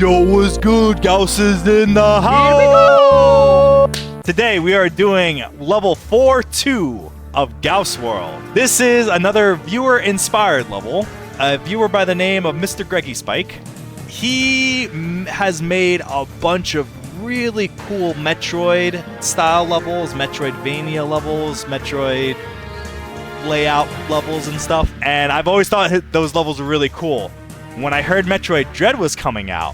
Yo, what's good? Gauss is in the house! Today we are doing level 4-2 of Gauss World. This is another viewer-inspired level. A viewer by the name of Mr. GreggySpike. He has made a bunch of really cool Metroid-style levels, Metroidvania levels, Metroid layout levels and stuff, and I've always thought those levels were really cool. When I heard Metroid Dread was coming out,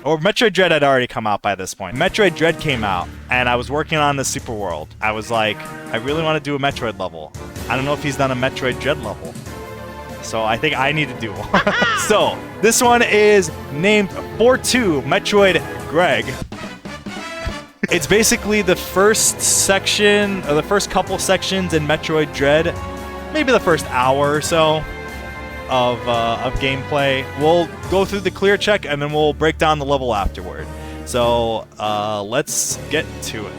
or Metroid Dread had already come out by this point. Metroid Dread came out, and I was working on the Super World. I was like, I really want to do a Metroid level. I don't know if he's done a Metroid Dread level, so I think I need to do one. So, this one is named 4-2 Metroid Greg. It's basically the first section, or the first couple sections in Metroid Dread, maybe the first hour or so of gameplay. We'll go through the clear check and then we'll break down the level afterward. So let's get to it.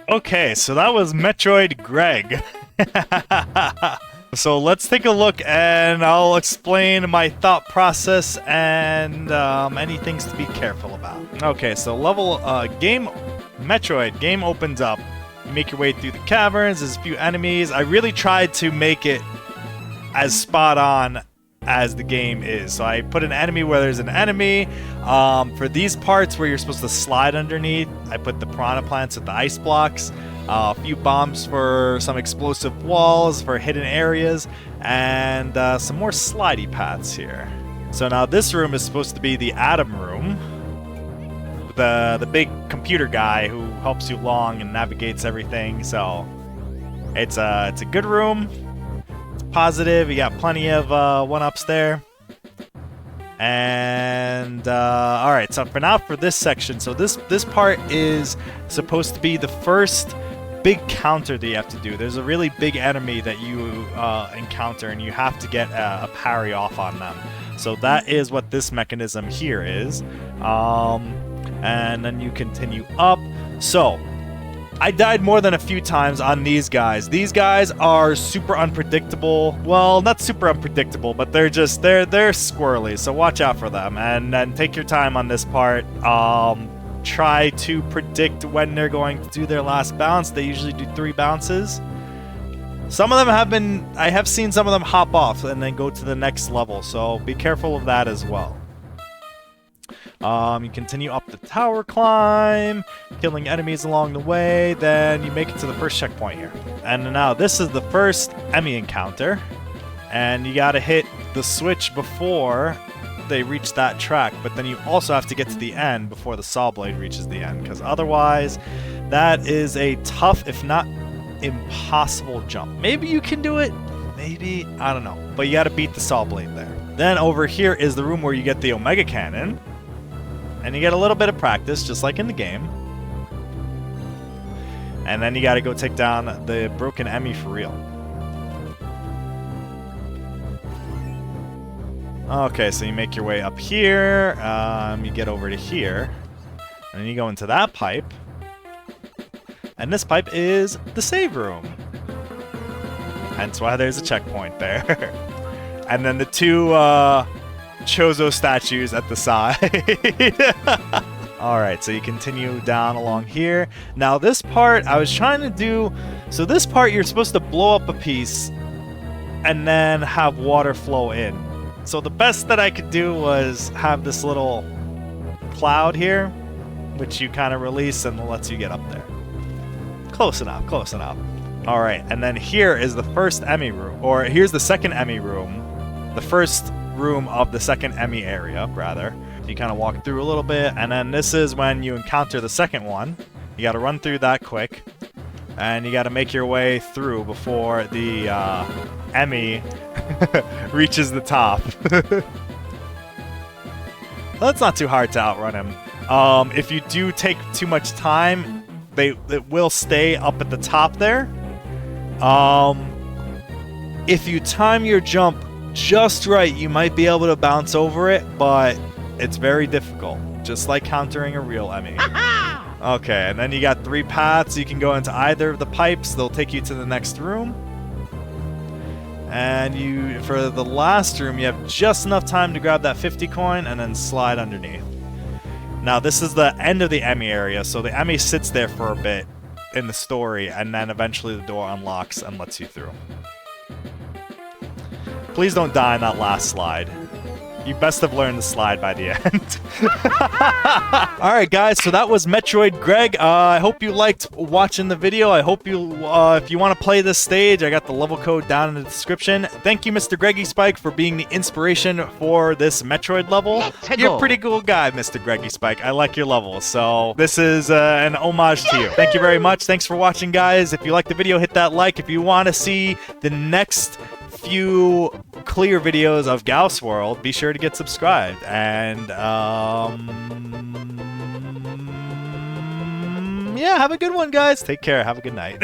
Okay, so that was Metroid Greg. So let's take a look and I'll explain my thought process and any things to be careful about. Okay, so Metroid game opens up. You make your way through the caverns, there's a few enemies. I really tried to make it as spot on as the game is. So I put an enemy where there's an enemy. For these parts where you're supposed to slide underneath, I put the piranha plants with the ice blocks. A few bombs for some explosive walls for hidden areas, and some more slidey paths here. So now this room is supposed to be the Atom room. The big computer guy who helps you along and navigates everything. So it's a good room. It's positive. You got plenty of one-ups there. And all right, so for now, for this section, so this part is supposed to be the first big counter that you have to do. There's a really big enemy that you encounter, and you have to get a parry off on them. So that is what this mechanism here is. And then you continue up. So I died more than a few times on these guys. These guys are super unpredictable. Well, not super unpredictable, but they're squirrely, so watch out for them. And then take your time on this part. Try to predict when they're going to do their last bounce. They usually do 3 bounces. Some of them I have seen some of them hop off and then go to the next level, so be careful of that as well. You continue up the tower climb, killing enemies along the way, then you make it to the first checkpoint here. And now this is the first E.M.M.I. encounter, and you gotta hit the switch before they reach that track, but then you also have to get to the end before the saw blade reaches the end, because otherwise that is a tough, if not impossible jump. Maybe you can do it, maybe, I don't know, but you gotta beat the saw blade there. Then over here is the room where you get the Omega Cannon. And you get a little bit of practice, just like in the game. And then you gotta go take down the broken E.M.M.I. for real. Okay, so you make your way up here, you get over to here, and then you go into that pipe. And this pipe is the save room. Hence why there's a checkpoint there. And then the 2, Chozo statues at the side. Alright, so you continue down along here. Now this part, I was trying to do... So this part, you're supposed to blow up a piece and then have water flow in. So the best that I could do was have this little cloud here, which you kind of release and lets you get up there. Close enough, close enough. Alright, and then here is the first E.M.M.I. room, or here's the second E.M.M.I. room. The first room of the second E.M.M.I. area, rather. You kind of walk through a little bit, and then this is when you encounter the second one. You got to run through that quick, and you got to make your way through before the E.M.M.I. reaches the top. That's not too hard to outrun him. If you do take too much time, it will stay up at the top there. If you time your jump just right, you might be able to bounce over it, but it's very difficult, just like countering a real E.M.M.I. Okay, and then you got 3 paths. You can go into either of the pipes. They'll take you to the next room. And for the last room, you have just enough time to grab that 50 coin and then slide underneath. Now, this is the end of the E.M.M.I. area, so the E.M.M.I. sits there for a bit in the story, and then eventually the door unlocks and lets you through. Please don't die in that last slide. You best have learned the slide by the end. Alright guys, so that was Metroid Greg. I hope you liked watching the video. I hope you, if you want to play this stage, I got the level code down in the description. Thank you, Mr. GreggySpike, for being the inspiration for this Metroid level. You're a pretty cool guy, Mr. GreggySpike. I like your level, so this is an homage to you. Thank you very much. Thanks for watching, guys. If you liked the video, hit that like. If you want to see the next few clear videos of Gauss World, be sure to get subscribed. And yeah, have a good one, guys. Take care. Have a good night.